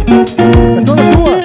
É toda tua.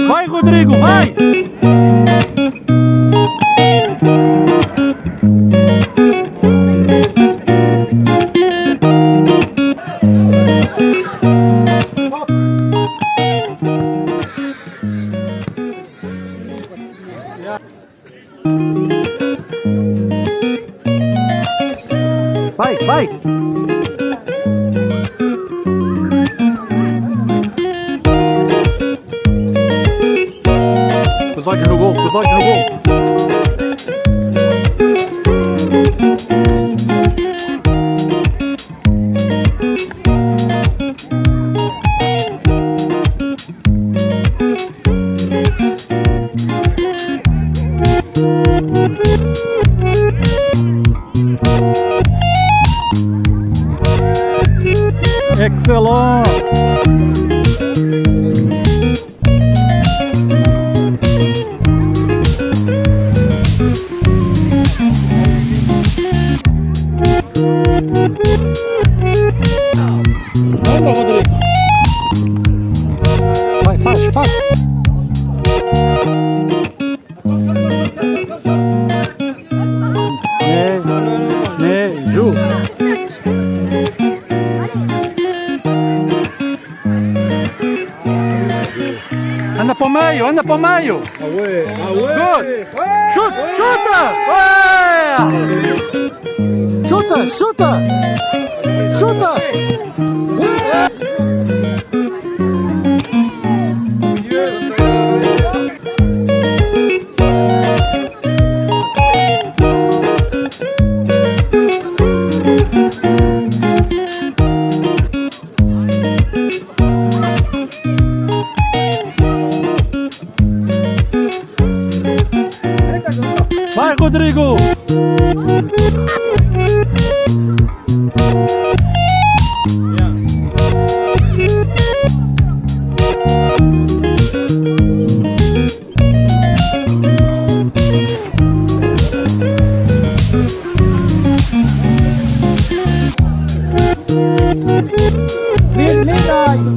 Vai, Rodrigo, vai! Vai, vai! Episódio no gol, episódio no gol! Excellent! Anda, Rodrigo! Vai, faz, faz! Ju! Anda para o meio, anda para o meio! Good! Chuta! Chuta! Chuta! Chuta! Vai, Rodrigo! Realidade!